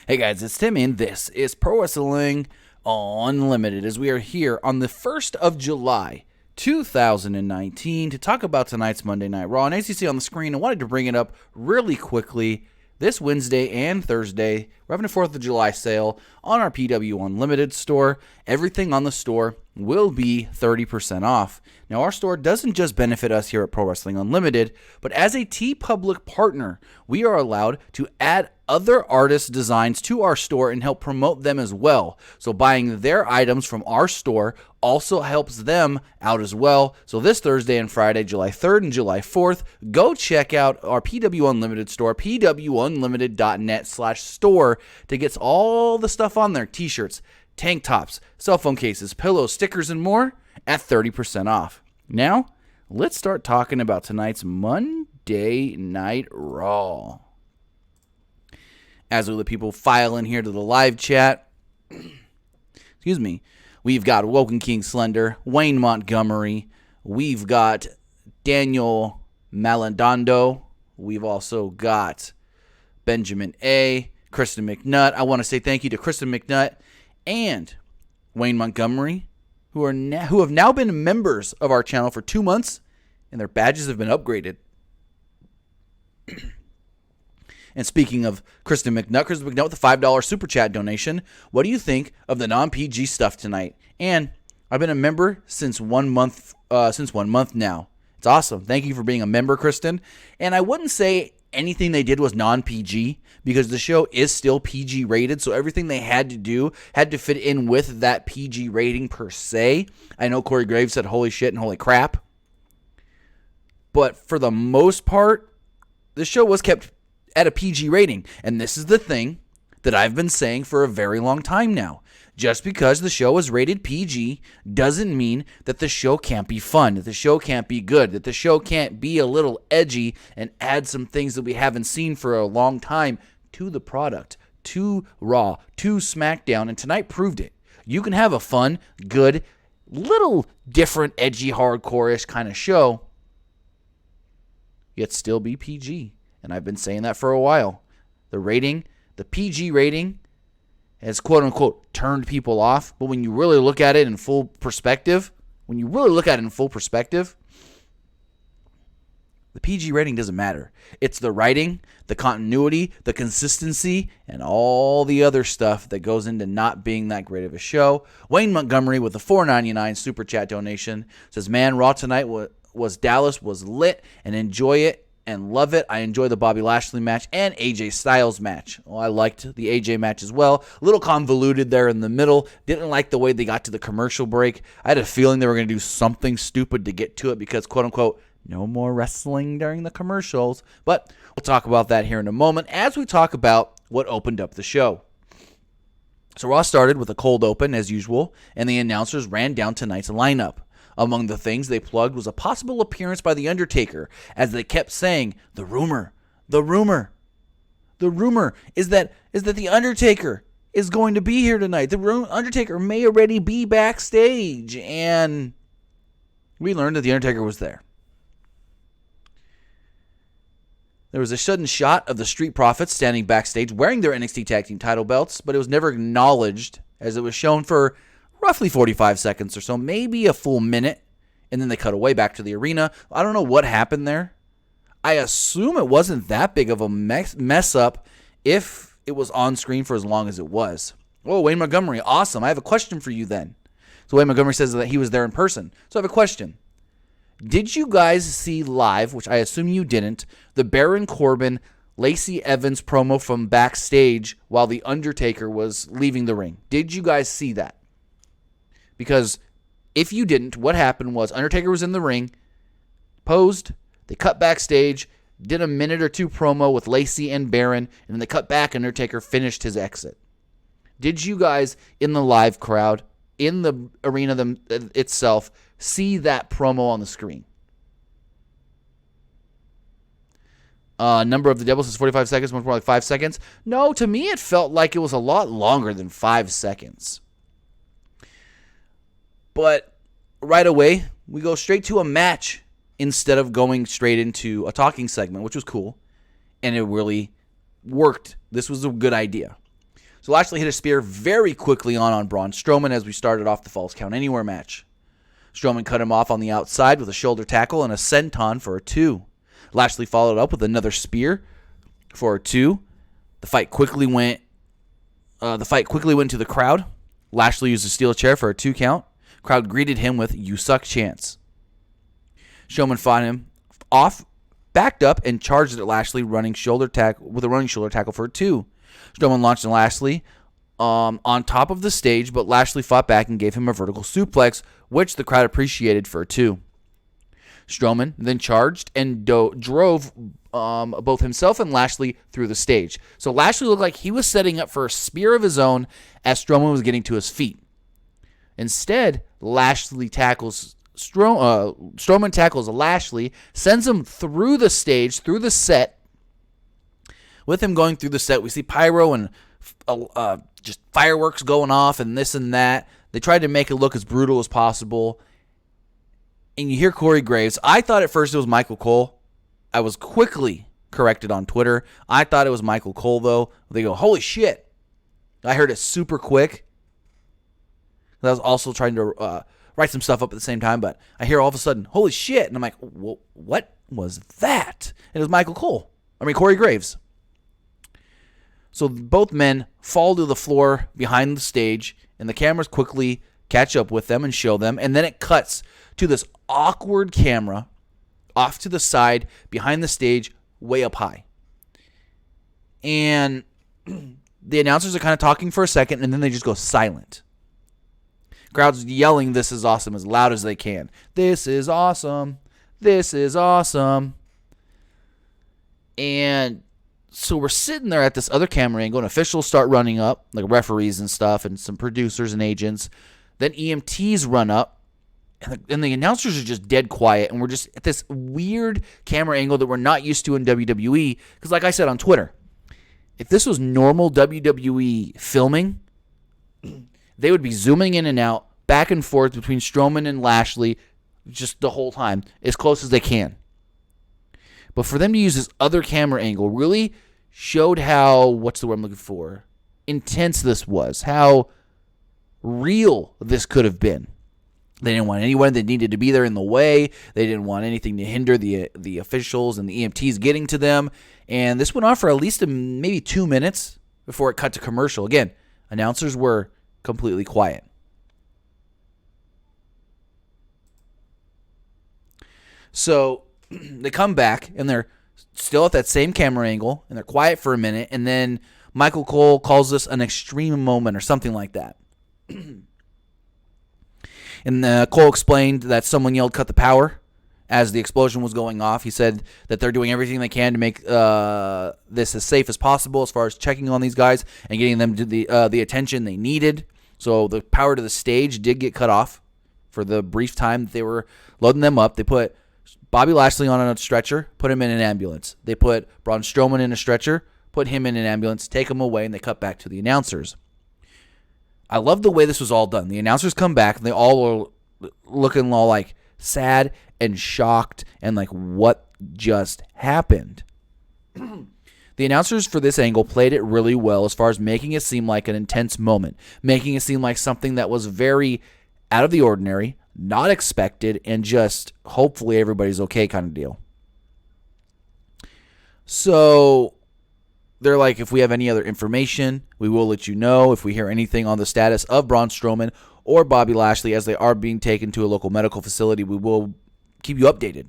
Hey guys, it's Tim, and this is Pro Wrestling Unlimited, as we are here on the 1st of July, 2019, to talk about tonight's Monday Night Raw. And as you see on the screen, I wanted to bring it up really quickly. This Wednesday and Thursday, we're having a 4th of July sale on our PWUnlimited store. Everything on the store will be 30% off. Now, our store doesn't just benefit us here at Pro Wrestling Unlimited, but as a TeePublic partner, we are allowed to add other artists' designs to our store and help promote them as well. So buying their items from our store also helps them out as well. So this Thursday and Friday, July 3rd and July 4th, go check out our PWUnlimited store, pwunlimited.net/store, to get all the stuff on there: t-shirts, tank tops, cell phone cases, pillows, stickers, and more at 30% off. Now, let's start talking about tonight's Monday Night Raw. As we let people file in here to the live chat, excuse me, we've got Woken King Slender, Wayne Montgomery, we've got Daniel Maladando, we've also got Benjamin A., Kristen McNutt. I want to say thank you to Kristen McNutt and Wayne Montgomery, who have now been members of our channel for 2 months, and their badges have been upgraded. And speaking of Kristen McNutt with the $5 Super Chat donation, what do you think of the non-PG stuff tonight? And I've been a member since 1 month now. It's awesome. Thank you for being a member, Kristen. And I wouldn't say anything they did was non-PG, because the show is still PG rated, so everything they had to do had to fit in with that PG rating per se. I know Corey Graves said holy shit and holy crap, but for the most part, the show was kept at a PG rating. And this is the thing that I've been saying for a very long time now. Just because the show is rated PG doesn't mean that the show can't be fun, that the show can't be good, that the show can't be a little edgy and add some things that we haven't seen for a long time to the product, to Raw, to SmackDown, and tonight proved it. You can have a fun, good, little different, edgy, hardcore-ish kind of show, yet still be PG. And I've been saying that for a while. The rating, the PG rating, has quote-unquote turned people off. But when you really look at it in full perspective, the PG rating doesn't matter. It's the writing, the continuity, the consistency, and all the other stuff that goes into not being that great of a show. Wayne Montgomery with a $4.99 Super Chat donation says, man, Raw tonight was Dallas was lit, and enjoy it. And love it. I enjoy the Bobby Lashley match and AJ Styles match. Well, I liked the AJ match as well. A little convoluted there in the middle. Didn't like the way they got to the commercial break. I had a feeling they were going to do something stupid to get to it because, quote-unquote, no more wrestling during the commercials. But we'll talk about that here in a moment as we talk about what opened up the show. So Raw started with a cold open, as usual, and the announcers ran down tonight's lineup. Among the things they plugged was a possible appearance by The Undertaker, as they kept saying, the rumor is that The Undertaker is going to be here tonight. The Undertaker may already be backstage, and we learned that The Undertaker was there. There was a sudden shot of the Street Profits standing backstage wearing their NXT Tag Team title belts, but it was never acknowledged, as it was shown for roughly 45 seconds or so, maybe a full minute, and then they cut away back to the arena. I don't know what happened there. I assume it wasn't that big of a mess up if it was on screen for as long as it was. Oh, Wayne Montgomery, awesome. I have a question for you then. So Wayne Montgomery says that he was there in person. So I have a question. Did you guys see live, which I assume you didn't, the Baron Corbin, Lacey Evans promo from backstage while The Undertaker was leaving the ring? Did you guys see that? Because if you didn't, what happened was Undertaker was in the ring, posed, they cut backstage, did a minute or two promo with Lacey and Baron, and then they cut back, Undertaker finished his exit. Did you guys in the live crowd, in the arena itself, see that promo on the screen? Number of the Devils is 45 seconds, much more like 5 seconds. No, to me it felt like it was a lot longer than 5 seconds. But right away, we go straight to a match instead of going straight into a talking segment, which was cool. And it really worked. This was a good idea. So Lashley hit a spear very quickly on Braun Strowman as we started off the Falls Count Anywhere match. Strowman cut him off on the outside with a shoulder tackle and a senton for a 2. Lashley followed up with another spear for a 2. The fight quickly went to the crowd. Lashley used a steel chair for a 2 count. Crowd greeted him with "You suck" chants. Strowman fought him off, backed up, and charged at Lashley with a running shoulder tackle for a 2. Strowman launched on Lashley on top of the stage, but Lashley fought back and gave him a vertical suplex, which the crowd appreciated for a 2. Strowman then charged and drove both himself and Lashley through the stage. So Lashley looked like he was setting up for a spear of his own as Strowman was getting to his feet. Instead, Lashley tackles Strowman tackles Lashley, sends him through the stage, through the set. With him going through the set, we see pyro and just fireworks going off and this and that. They tried to make it look as brutal as possible. And you hear Corey Graves. I thought at first it was Michael Cole. I was quickly corrected on Twitter. I thought it was Michael Cole, though. They go, "Holy shit." I heard it super quick. I was also trying to write some stuff up at the same time, but I hear all of a sudden, "Holy shit." And I'm like, what was that? And it was Corey Graves. So both men fall to the floor behind the stage, and the cameras quickly catch up with them and show them. And then it cuts to this awkward camera off to the side behind the stage, way up high. And the announcers are kind of talking for a second, and then they just go silent. Crowd's yelling, "This is awesome," as loud as they can. "This is awesome. This is awesome." And so we're sitting there at this other camera angle, and officials start running up, like referees and stuff, and some producers and agents. Then EMTs run up, and the announcers are just dead quiet, and we're just at this weird camera angle that we're not used to in WWE. Because like I said on Twitter, if this was normal WWE filming, they would be zooming in and out, back and forth between Strowman and Lashley just the whole time, as close as they can. But for them to use this other camera angle really showed how, what's the word I'm looking for, intense this was, how real this could have been. They didn't want anyone that needed to be there in the way. They didn't want anything to hinder the officials and the EMTs getting to them. And this went on for at least maybe 2 minutes before it cut to commercial. Again, announcers were completely quiet. So they come back, and they're still at that same camera angle, and they're quiet for a minute, and then Michael Cole calls this an extreme moment or something like that. And Cole explained that someone yelled, "Cut the power," as the explosion was going off. He said that they're doing everything they can to make this as safe as possible as far as checking on these guys and getting them to the attention they needed. So the power to the stage did get cut off for the brief time that they were loading them up. They put Bobby Lashley on a stretcher, put him in an ambulance. They put Braun Strowman in a stretcher, put him in an ambulance, take him away, and they cut back to the announcers. I love the way this was all done. The announcers come back, and they all are looking all like sad and shocked and like, what just happened? The announcers for this angle played it really well as far as making it seem like an intense moment, making it seem like something that was very out of the ordinary, not expected, and just hopefully everybody's okay kind of deal. So they're like, if we have any other information, we will let you know. If we hear anything on the status of Braun Strowman or Bobby Lashley as they are being taken to a local medical facility, we will keep you updated.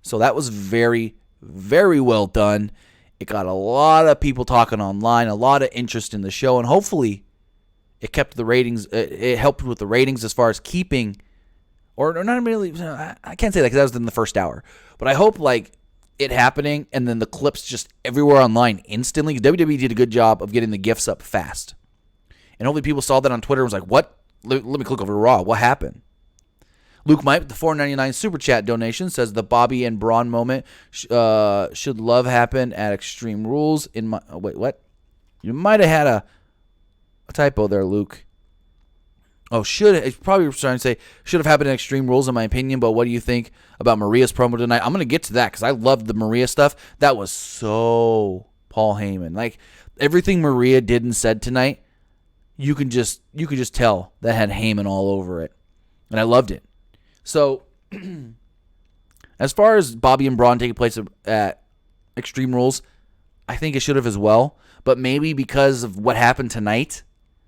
So that was very, very well done. It got a lot of people talking online, a lot of interest in the show, and hopefully it kept the ratings. It helped with the ratings as far as keeping, or not really. I can't say that because that was in the first hour, but I hope like it happening and then the clips just everywhere online instantly. WWE did a good job of getting the GIFs up fast, and hopefully people saw that on Twitter and was like, "What? Let me click over to Raw. What happened?" Luke Mike with the $4.99 super chat donation says the Bobby and Braun moment should love happen at Extreme Rules. Wait, what? You might have had a typo there, Luke. Oh, it's probably trying to say should have happened in Extreme Rules in my opinion, but what do you think about Maria's promo tonight? I'm going to get to that because I loved the Maria stuff. That was so Paul Heyman. Like, Everything Maria did and said tonight, you could just tell that had Heyman all over it. And I loved it. So, as far as Bobby and Braun taking place at Extreme Rules, I think it should have as well. But maybe because of what happened tonight,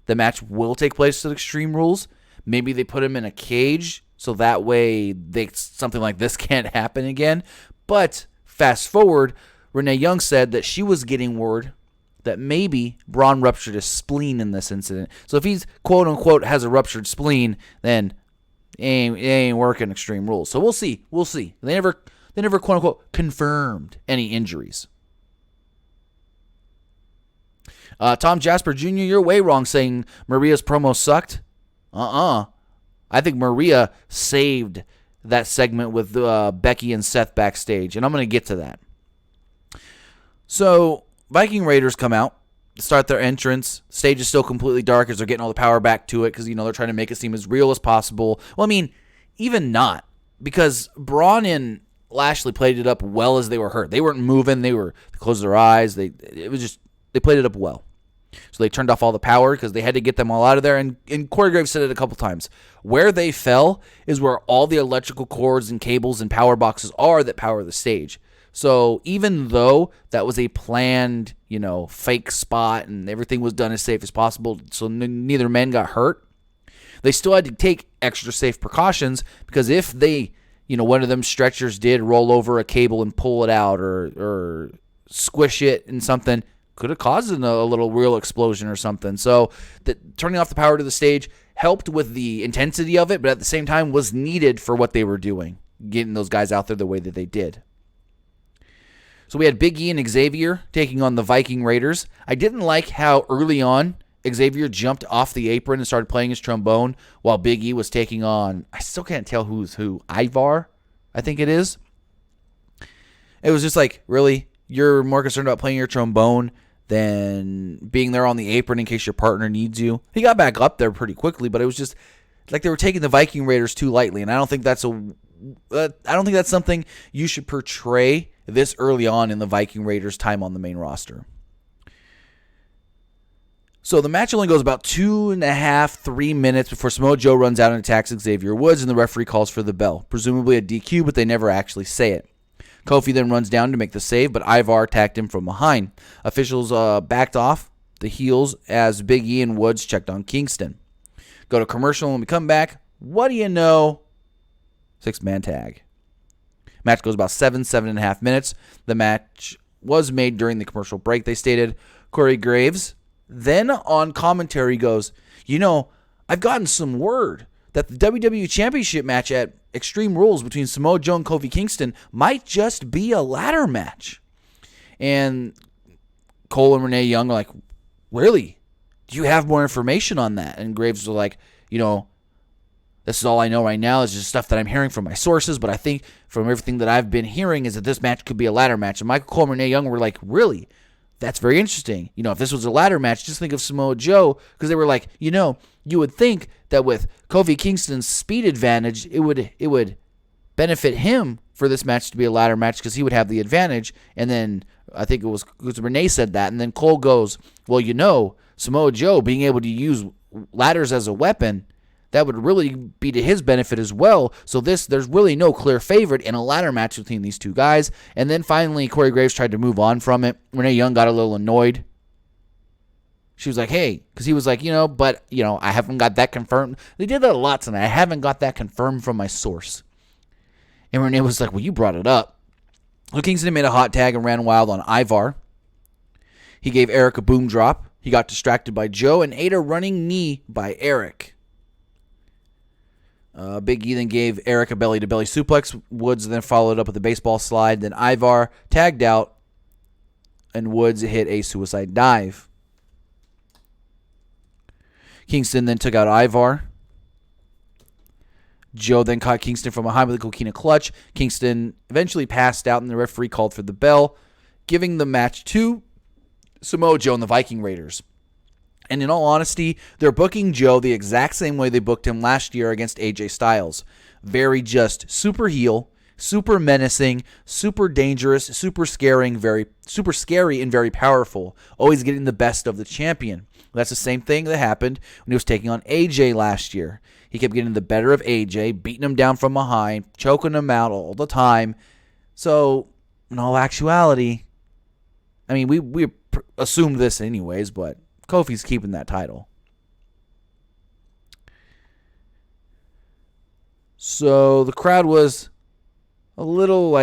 the match will take place at Extreme Rules. Maybe they put him in a cage so that way something like this can't happen again. But fast forward, Renee Young said that she was getting word that maybe Braun ruptured his spleen in this incident. So if he's quote-unquote has a ruptured spleen, then it ain't working Extreme Rules. So we'll see. They never quote-unquote confirmed any injuries. Tom Jasper Jr., you're way wrong saying Maria's promo sucked. I think Maria saved that segment with Becky and Seth backstage, and I'm going to get to that. So, Viking Raiders come out, start their entrance. The stage is still completely dark as they're getting all the power back to it because, they're trying to make it seem as real as possible. Well, I mean, even not, because Braun and Lashley played it up well as they were hurt. They weren't moving. They closed their eyes. They played it up well. So they turned off all the power because they had to get them all out of there. And Corey Graves said it a couple times. Where they fell is where all the electrical cords and cables and power boxes are that power the stage. So even though that was a planned, fake spot and everything was done as safe as possible so neither men got hurt, they still had to take extra safe precautions because if they, one of them stretchers did roll over a cable and pull it out or squish it in something, could have caused a little real explosion or something. So turning off the power to the stage helped with the intensity of it, but at the same time was needed for what they were doing, getting those guys out there the way that they did. So we had Big E and Xavier taking on the Viking Raiders. I didn't like how early on Xavier jumped off the apron and started playing his trombone while Big E was taking on, I still can't tell who's who, Ivar, I think it is. It was just like, really? You're more concerned about playing your trombone than being there on the apron in case your partner needs you? He got back up there pretty quickly, but it was just like they were taking the Viking Raiders too lightly, and I don't think that's something you should portray this early on in the Viking Raiders' time on the main roster. So the match only goes about 2.5-3 minutes before Samoa Joe runs out and attacks Xavier Woods, and the referee calls for the bell, presumably a DQ, but they never actually say it. Kofi then runs down to make the save, but Ivar attacked him from behind. Officials backed off the heels as Big E and Woods checked on Kingston. Go to commercial, and when we come back, what do you know? 6-man tag. Match goes about 7.5 minutes. The match was made during the commercial break, they stated. Corey Graves then on commentary goes, I've gotten some word that the WWE Championship match at Extreme Rules between Samoa Joe and Kofi Kingston might just be a ladder match. And Cole and Renee Young are like, really? Do you have more information on that? And Graves was like, this is all I know right now. It's just stuff that I'm hearing from my sources, but I think from everything that I've been hearing is that this match could be a ladder match. And Michael Cole and Renee Young were like, really? That's very interesting. If this was a ladder match, just think of Samoa Joe, because they were like, you would think that with Kofi Kingston's speed advantage, it would benefit him for this match to be a ladder match because he would have the advantage. And then I think it was Renee said that, and then Cole goes, well, Samoa Joe being able to use ladders as a weapon, that would really be to his benefit as well. So there's really no clear favorite in a ladder match between these two guys. And then finally, Corey Graves tried to move on from it. Renee Young got a little annoyed. She was like, hey, because he was like, I haven't got that confirmed. They did that a lot tonight. I haven't got that confirmed from my source. And Renee was like, well, you brought it up. So Kingston made a hot tag and ran wild on Ivar. He gave Eric a boom drop. He got distracted by Joe and ate a running knee by Eric. Big E then gave Eric a belly-to-belly suplex. Woods then followed up with a baseball slide. Then Ivar tagged out, and Woods hit a suicide dive. Kingston then took out Ivar. Joe then caught Kingston from behind with a coquina clutch. Kingston eventually passed out, and the referee called for the bell, giving the match to Samoa Joe and the Viking Raiders. And in all honesty, they're booking Joe the exact same way they booked him last year against AJ Styles. Very just super heel, Super menacing, super dangerous, super scary, and very powerful. Always getting the best of the champion. That's the same thing that happened when he was taking on AJ last year. He kept getting the better of AJ, beating him down from behind, choking him out all the time. So, in all actuality, I mean, we assumed this anyways, but Kofi's keeping that title. So, the crowd was a little,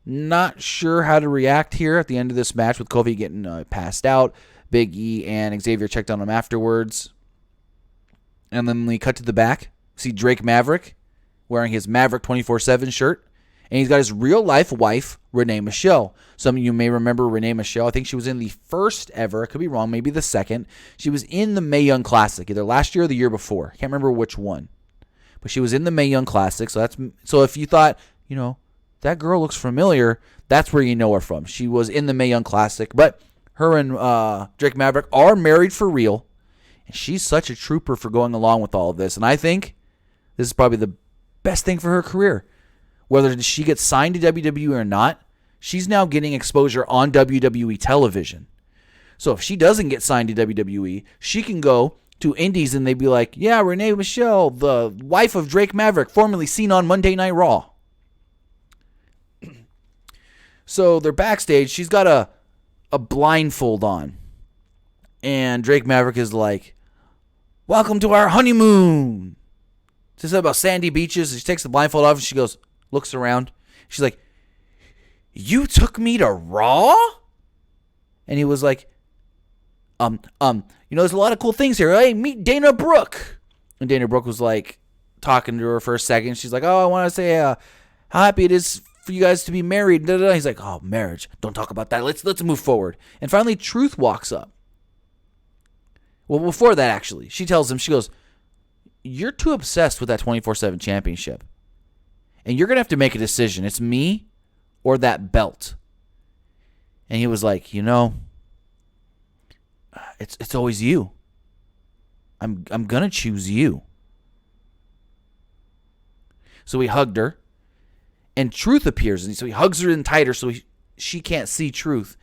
not sure how to react here at the end of this match with Kofi getting passed out. Big E and Xavier checked on him afterwards. And then we cut to the back. See Drake Maverick wearing his Maverick 24/7 shirt. And he's got his real-life wife, Renee Michelle. Some of you may remember Renee Michelle. I think she was in the first ever, I could be wrong, maybe the second. She was in the Mae Young Classic, either last year or the year before. Can't remember which one. But she was in the Mae Young Classic. So if you thought, that girl looks familiar, that's where you know her from. She was in the Mae Young Classic. But her and Drake Maverick are married for real. And she's such a trooper for going along with all of this. And I think this is probably the best thing for her career. Whether she gets signed to WWE or not, she's now getting exposure on WWE television. So if she doesn't get signed to WWE, she can go to Indies and they'd be like, yeah, Renee Michelle, the wife of Drake Maverick, formerly seen on Monday Night Raw. So they're backstage. She's got a blindfold on. And Drake Maverick is like, welcome to our honeymoon. She said about sandy beaches. She takes the blindfold off and she goes, looks around. She's like, you took me to Raw? And he was like, there's a lot of cool things here. Hey, meet Dana Brooke. And Dana Brooke was like talking to her for a second. She's like, oh, I want to say how happy it is for you guys to be married. He's like, oh, marriage. Don't talk about that. Let's move forward. And finally, Truth walks up. Well, before that, actually, she tells him, she goes, you're too obsessed with that 24/7 championship. And you're going to have to make a decision. It's me or that belt. And he was like, it's always you. I'm going to choose you. So he hugged her. And Truth appears. And so he hugs her in tighter so she can't see Truth.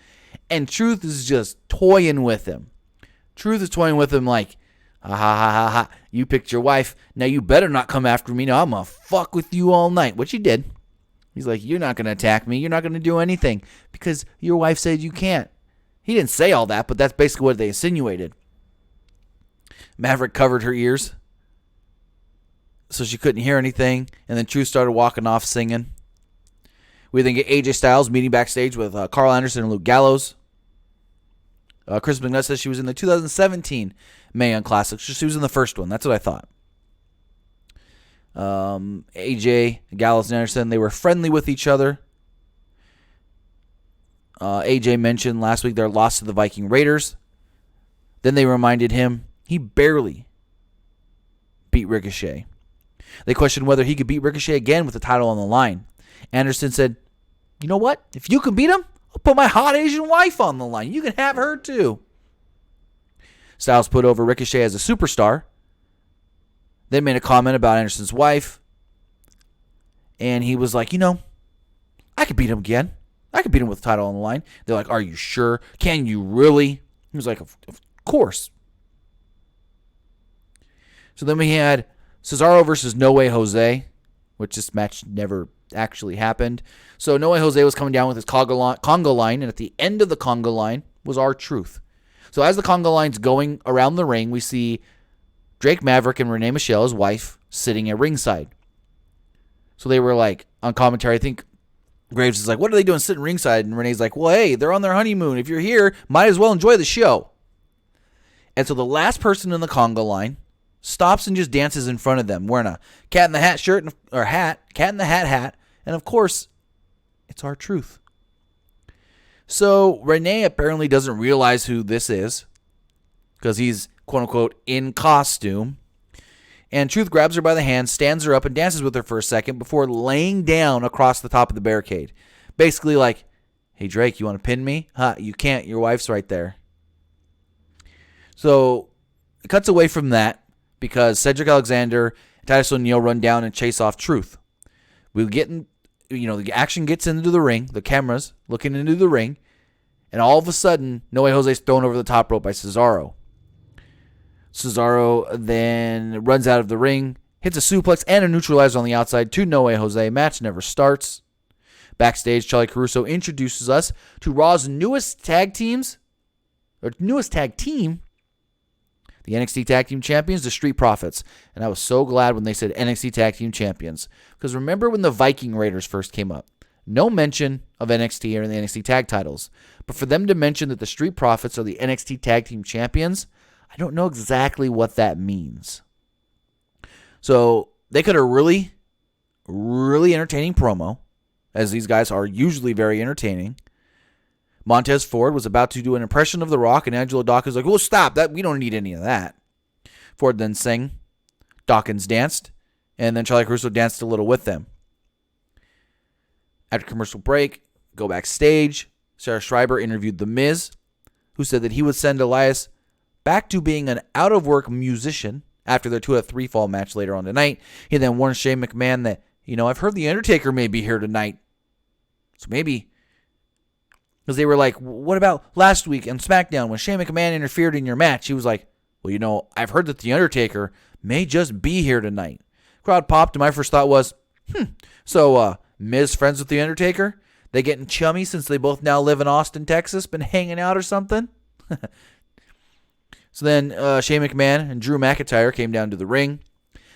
And Truth is just toying with him. Truth is toying with him like, ha ha ha ha ha. You picked your wife. Now you better not come after me. Now I'm going to fuck with you all night. Which he did. He's like, you're not going to attack me. You're not going to do anything. Because your wife said you can't. He didn't say all that, but that's basically what they insinuated. Maverick covered her ears so she couldn't hear anything. And then Truth started walking off singing. We then get AJ Styles meeting backstage with Carl Anderson and Luke Gallows. Chris McNutt says she was in the 2017 Mae Young Classic. She was in the first one. That's what I thought. AJ, Gallows, and Anderson, they were friendly with each other. AJ mentioned last week their loss to the Viking Raiders. Then they reminded him he barely beat Ricochet. They questioned whether he could beat Ricochet again with the title on the line. Anderson said, you know what? If you can beat him, I'll put my hot Asian wife on the line. You can have her too. Styles put over Ricochet as a superstar. Then made a comment about Anderson's wife. And he was like, I could beat him again. I could beat him with the title on the line. They're like, are you sure? Can you really? He was like, of course. So then we had Cesaro versus No Way Jose, which this match never actually happened. So No Way Jose was coming down with his Congo line, and at the end of the Congo line was R-Truth. So as the Congo line's going around the ring, we see Drake Maverick and Renee Michelle, his wife, sitting at ringside. So they were like, on commentary, I think Graves is like, what are they doing sitting ringside? And Renee's like, well, hey, they're on their honeymoon. If you're here, might as well enjoy the show. And so the last person in the Congo line stops and just dances in front of them, wearing a Cat in the Hat shirt or hat, Cat in the Hat, and of course, it's R-Truth. So Renee apparently doesn't realize who this is because he's quote-unquote in costume. And Truth grabs her by the hand, stands her up, and dances with her for a second before laying down across the top of the barricade. Basically like, hey, Drake, you want to pin me? You can't. Your wife's right there. So it cuts away from that because Cedric Alexander and Titus O'Neil run down and chase off Truth. We the action gets into the ring, the cameras looking into the ring, and all of a sudden, No Way Jose's thrown over the top rope by Cesaro. Cesaro then runs out of the ring, hits a suplex and a neutralizer on the outside to No Way Jose. Match never starts. Backstage, Charlie Caruso introduces us to Raw's newest tag team, the NXT Tag Team Champions, the Street Profits. And I was so glad when they said NXT Tag Team Champions. Because remember when the Viking Raiders first came up? No mention of NXT or the NXT Tag titles. But for them to mention that the Street Profits are the NXT Tag Team Champions, I don't know exactly what that means. So they could have really, really entertaining promo, as these guys are usually very entertaining. Montez Ford was about to do an impression of The Rock, and Angelo Dawkins was like, well, stop. We don't need any of that. Ford then sang. Dawkins danced, and then Charlie Caruso danced a little with them. After commercial break, go backstage. Sarah Schreiber interviewed The Miz, who said that he would send Elias back to being an out-of-work musician after their 2 out of 3 fall match later on tonight. He then warned Shane McMahon that, I've heard The Undertaker may be here tonight. So maybe, because they were like, what about last week on SmackDown when Shane McMahon interfered in your match? He was like, well, I've heard that The Undertaker may just be here tonight. Crowd popped, and my first thought was, so Miz friends with The Undertaker? They getting chummy since they both now live in Austin, Texas, been hanging out or something? So then Shane McMahon and Drew McIntyre came down to the ring.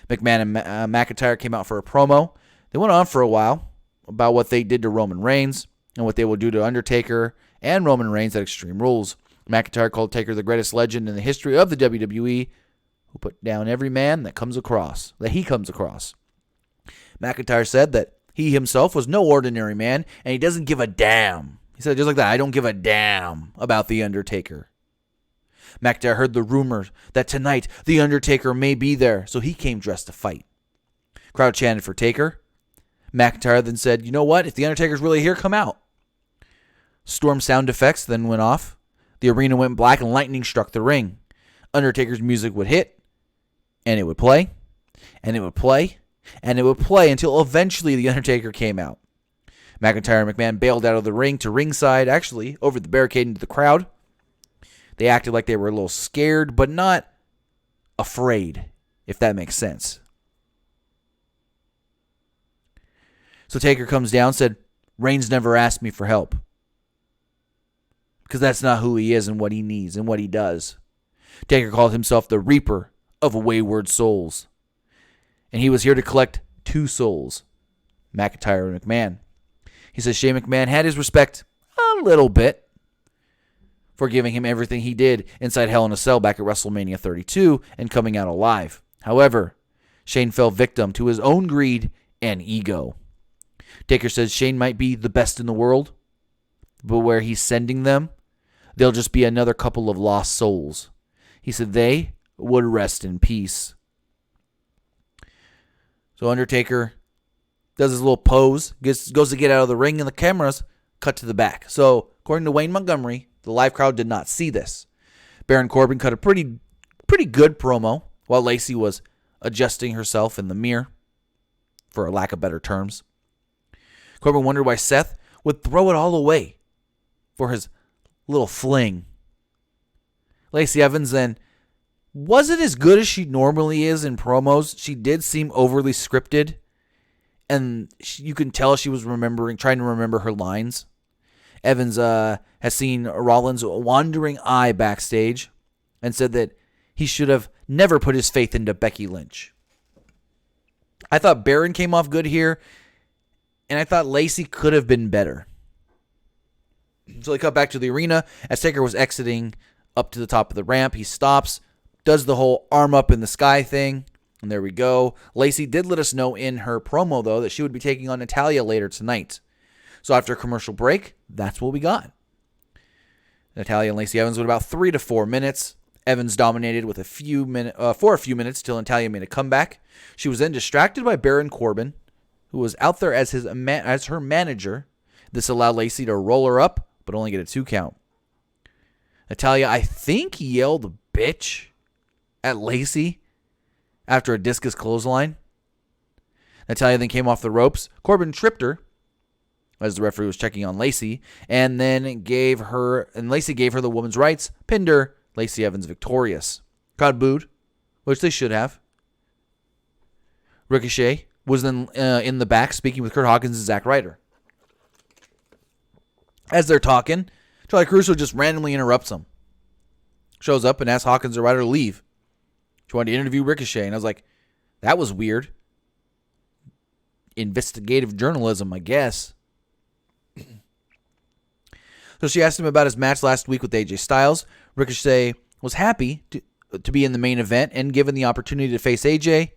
McMahon and McIntyre came out for a promo. They went on for a while about what they did to Roman Reigns and what they will do to Undertaker and Roman Reigns at Extreme Rules. McIntyre called Taker the greatest legend in the history of the WWE, who put down every man that he comes across. McIntyre said that he himself was no ordinary man, and he doesn't give a damn. He said it just like that, I don't give a damn about The Undertaker. McIntyre heard the rumors that tonight The Undertaker may be there, so he came dressed to fight. Crowd chanted for Taker. McIntyre then said, you know what? If The Undertaker's really here, come out. Storm sound effects then went off. The arena went black and lightning struck the ring. Undertaker's music would hit, and it would play, and it would play, and it would play until eventually The Undertaker came out. McIntyre and McMahon bailed out of the ring to ringside, actually, over the barricade into the crowd. They acted like they were a little scared, but not afraid, if that makes sense. So Taker comes down, said, Reigns never asked me for help. Because that's not who he is and what he needs and what he does. Taker called himself the Reaper of Wayward Souls. And he was here to collect 2 souls, McIntyre and McMahon. He says Shane McMahon had his respect a little bit for giving him everything he did inside Hell in a Cell back at WrestleMania 32 and coming out alive. However, Shane fell victim to his own greed and ego. Taker says Shane might be the best in the world, but where he's sending them, they'll just be another couple of lost souls. He said they would rest in peace. So Undertaker does his little pose, goes to get out of the ring, and the cameras cut to the back. So according to Wayne Montgomery, the live crowd did not see this. Baron Corbin cut a pretty good promo while Lacey was adjusting herself in the mirror, for a lack of better terms. Corbin wondered why Seth would throw it all away for his little fling. Lacey Evans then wasn't as good as she normally is in promos. She did seem overly scripted, and you can tell she was trying to remember her lines. Evans has seen Rollins' wandering eye backstage and said that he should have never put his faith into Becky Lynch. I thought Baron came off good here, and I thought Lacey could have been better. So they cut back to the arena. As Taker was exiting up to the top of the ramp, he stops, does the whole arm up in the sky thing, and there we go. Lacey did let us know in her promo, though, that she would be taking on Natalya later tonight. So after a commercial break, that's what we got. Natalya and Lacey Evans with about 3 to 4 minutes. Evans dominated with for a few minutes till Natalya made a comeback. She was then distracted by Baron Corbin, who was out there as her manager. This allowed Lacey to roll her up, but only get a 2 count. Natalya, I think, yelled bitch at Lacey after a discus clothesline. Natalya then came off the ropes. Corbin tripped her, as the referee was checking on Lacey, and Lacey gave her the woman's rights, pinned her, Lacey Evans victorious. Crowd booed, which they should have. Ricochet was then in the back speaking with Kurt Hawkins and Zack Ryder. As they're talking, Charlie Caruso just randomly interrupts them. Shows up and asks Hawkins or Ryder to leave. She wanted to interview Ricochet, and I was like, that was weird. Investigative journalism, I guess. So she asked him about his match last week with AJ Styles. Ricochet was happy to be in the main event and given the opportunity to face AJ.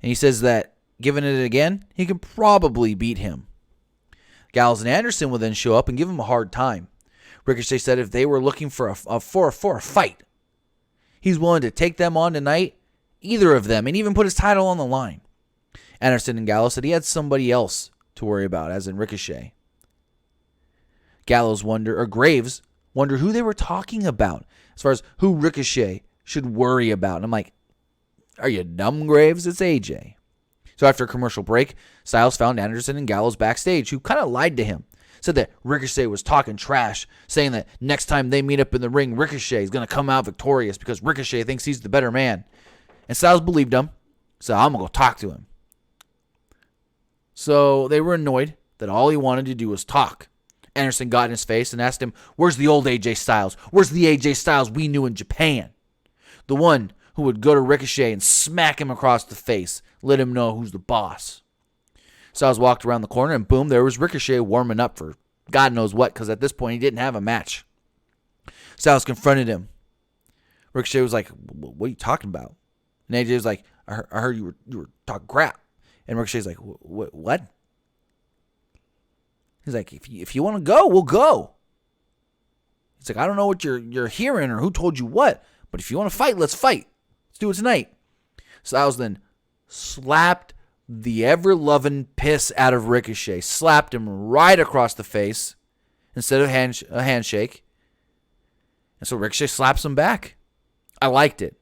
And he says that, given it again, he can probably beat him. Gallows and Anderson will then show up and give him a hard time. Ricochet said if they were looking for a fight, he's willing to take them on tonight, either of them, and even put his title on the line. Anderson and Gallows said he had somebody else to worry about, as in Ricochet. Graves wonder who they were talking about as far as who Ricochet should worry about. And I'm like, are you dumb, Graves? It's AJ. So after a commercial break, Styles found Anderson and Gallows backstage, who kind of lied to him. Said that Ricochet was talking trash, saying that next time they meet up in the ring, Ricochet is going to come out victorious because Ricochet thinks he's the better man. And Styles believed him, so I'm going to go talk to him. So they were annoyed that all he wanted to do was talk. Anderson got in his face and asked him, where's the old AJ Styles? Where's the AJ Styles we knew in Japan? The one who would go to Ricochet and smack him across the face, let him know who's the boss. Styles walked around the corner and boom, there was Ricochet warming up for God knows what, because at this point he didn't have a match. Styles confronted him. Ricochet was like, what are you talking about? And AJ was like, I heard you were talking crap. And Ricochet's like, what? He's like, if you want to go, we'll go. He's like, I don't know what you're hearing or who told you what, but if you want to fight, let's fight. Let's do it tonight. Styles then slapped the ever-loving piss out of Ricochet. Slapped him right across the face instead of a handshake. And so Ricochet slaps him back. I liked it.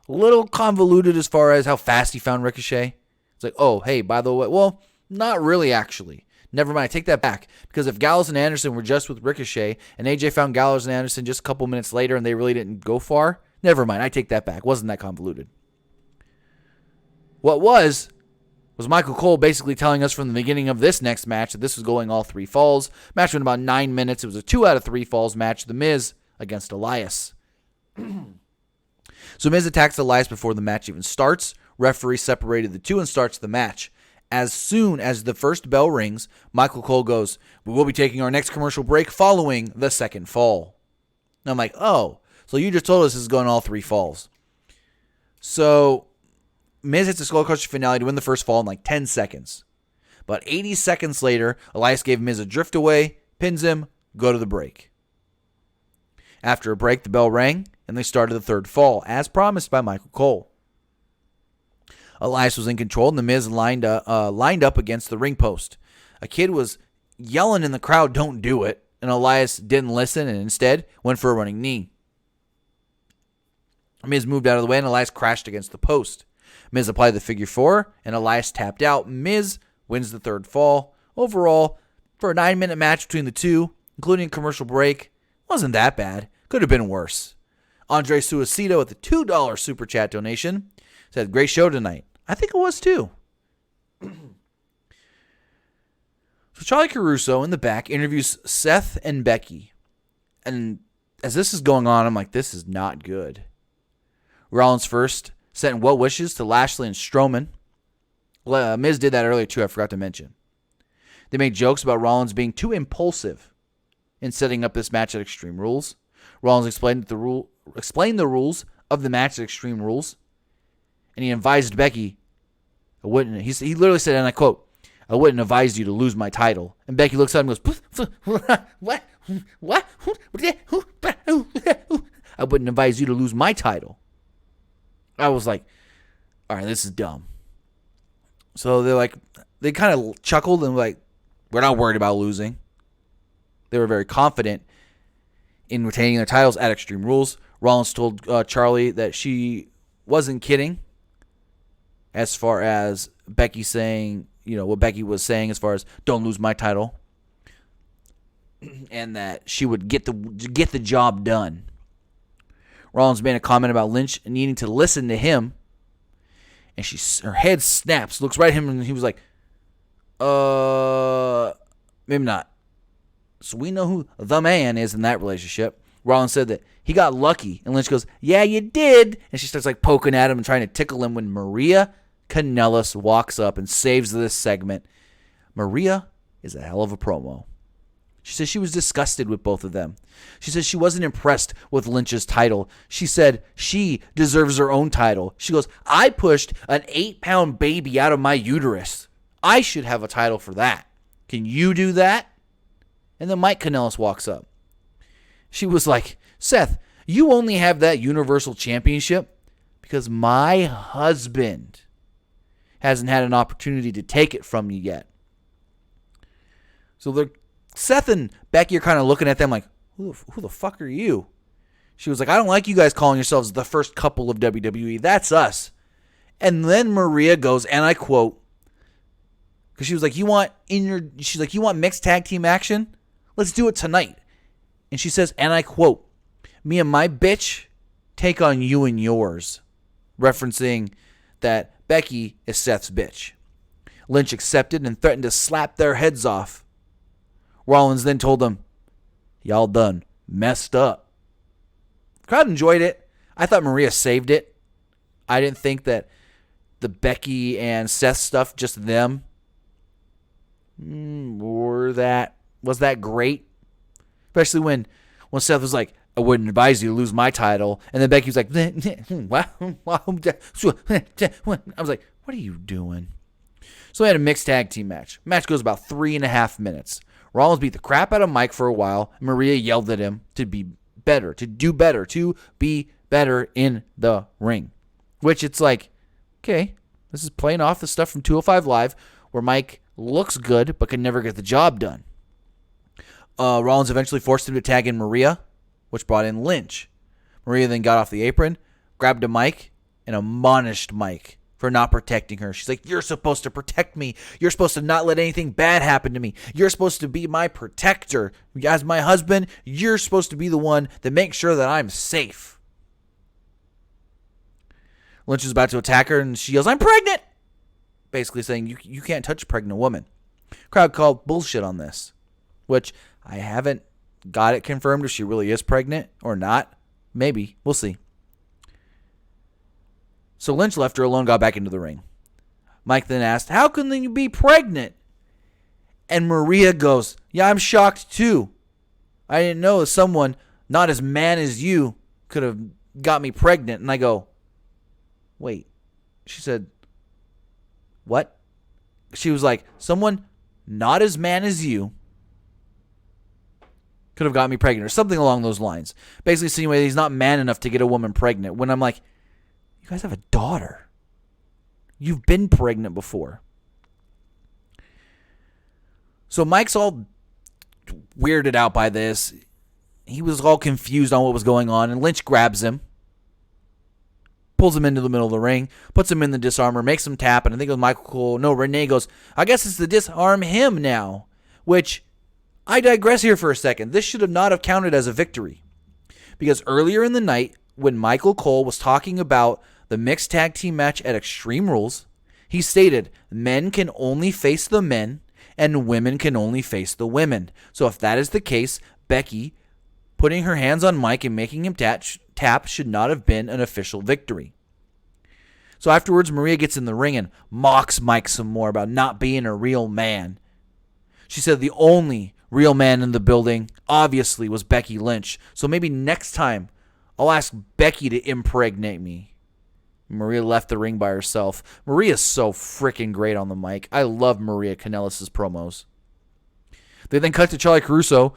A little convoluted as far as how fast he found Ricochet. It's like, oh, hey, by the way, well, not really actually. Never mind, I take that back. Because if Gallows and Anderson were just with Ricochet and AJ found Gallows and Anderson just a couple minutes later and they really didn't go far, never mind, I take that back. Wasn't that convoluted. What was Michael Cole basically telling us from the beginning of this next match that this was going all 3 falls. Match went about 9 minutes. It was a 2 out of 3 falls match. The Miz against Elias. So Miz attacks Elias before the match even starts. Referee separated the two and starts the match. As soon as the first bell rings, Michael Cole goes, we will be taking our next commercial break following the second fall. And I'm like, oh, so you just told us this is going all 3 falls. So Miz hits a skull crusher finale to win the first fall in like 10 seconds. But 80 seconds later, Elias gave Miz a drift away, pins him, go to the break. After a break, the bell rang, and they started the third fall, as promised by Michael Cole. Elias was in control, and the Miz lined up against the ring post. A kid was yelling in the crowd, don't do it, and Elias didn't listen and instead went for a running knee. Miz moved out of the way, and Elias crashed against the post. Miz applied the figure 4, and Elias tapped out. Miz wins the third fall. Overall, for a 9-minute match between the two, including a commercial break, wasn't that bad. Could have been worse. Andre Suicido with a $2 super chat donation said, great show tonight. I think it was too. So Charlie Caruso in the back interviews Seth and Becky. And as this is going on, I'm like, this is not good. Rollins first sent well wishes to Lashley and Strowman. Miz did that earlier too, I forgot to mention. They made jokes about Rollins being too impulsive in setting up this match at Extreme Rules. Rollins explained the rules of the match at Extreme Rules. And he advised Becky, he literally said, and I quote, I wouldn't advise you to lose my title. And Becky looks at him and goes, what? I wouldn't advise you to lose my title. I was like, all right, this is dumb. So they kind of chuckled and were like, we're not worried about losing. They were very confident in retaining their titles at Extreme Rules. Rollins told Charlie that she wasn't kidding as far as Becky saying what Becky was saying as far as don't lose my title, and that she would get the job done. Rollins made a comment about Lynch needing to listen to him, and her head snaps, looks right at him, and he was like, maybe not. So we know who the man is in that relationship. Rollins said that he got lucky, and Lynch goes, yeah, you did. And she starts like poking at him and trying to tickle him when Maria Kanellis walks up and saves this segment. Maria is a hell of a promo. She says she was disgusted with both of them. She says she wasn't impressed with Lynch's title. She said she deserves her own title. She goes, I pushed an 8-pound baby out of my uterus. I should have a title for that. Can you do that? And then Mike Kanellis walks up. She was like, Seth, you only have that Universal Championship because my husband hasn't had an opportunity to take it from you yet. So Seth and Becky are kind of looking at them like, who the fuck are you? She was like, I don't like you guys calling yourselves the first couple of WWE. That's us. And then Maria goes, and I quote, because she was like, you want mixed tag team action? Let's do it tonight. And she says, and I quote, me and my bitch take on you and yours. Referencing that Becky is Seth's bitch. Lynch accepted and threatened to slap their heads off. Rollins then told them, y'all done messed up. The crowd enjoyed it. I thought Maria saved it. I didn't think that the Becky and Seth stuff, just them, was that great. Especially when Seth was like, I wouldn't advise you to lose my title. And then Becky was like, I was like, what are you doing? So we had a mixed tag team match. Match goes about 3.5 minutes. Rollins beat the crap out of Mike for a while. Maria yelled at him to be better, to do better, to be better in the ring. Which it's like, okay, this is playing off the stuff from 205 Live where Mike looks good but can never get the job done. Rollins eventually forced him to tag in Maria, which brought in Lynch. Maria then got off the apron, grabbed a mic, and admonished Mike for not protecting her. She's like, you're supposed to protect me. You're supposed to not let anything bad happen to me. You're supposed to be my protector. As my husband, you're supposed to be the one that makes sure that I'm safe. Lynch is about to attack her, and she yells, I'm pregnant! Basically saying, you can't touch a pregnant woman. Crowd called bullshit on this, which I haven't got it confirmed if she really is pregnant or not. Maybe. We'll see. So Lynch left her alone, got back into the ring. Mike then asked, how can you be pregnant? And Maria goes, yeah, I'm shocked too. I didn't know someone not as man as you could have got me pregnant. And I go, wait. She said, what? She was like, someone not as man as you could have got me pregnant, or something along those lines. Basically, insinuating he's not man enough to get a woman pregnant. When I'm like, you guys have a daughter. You've been pregnant before. So Mike's all weirded out by this. He was all confused on what was going on, and Lynch grabs him, pulls him into the middle of the ring, puts him in the disarmer, makes him tap, and I think it was Renee goes, I guess it's to disarm him now, which I digress here for a second. This should have not have counted as a victory. Because earlier in the night, when Michael Cole was talking about the mixed tag team match at Extreme Rules, he stated, men can only face the men, and women can only face the women. So if that is the case, Becky putting her hands on Mike and making him tap should not have been an official victory. So afterwards, Maria gets in the ring and mocks Mike some more about not being a real man. She said the only real man in the building, obviously, was Becky Lynch. So maybe next time, I'll ask Becky to impregnate me. Maria left the ring by herself. Maria's so freaking great on the mic. I love Maria Kanellis' promos. They then cut to Charlie Caruso,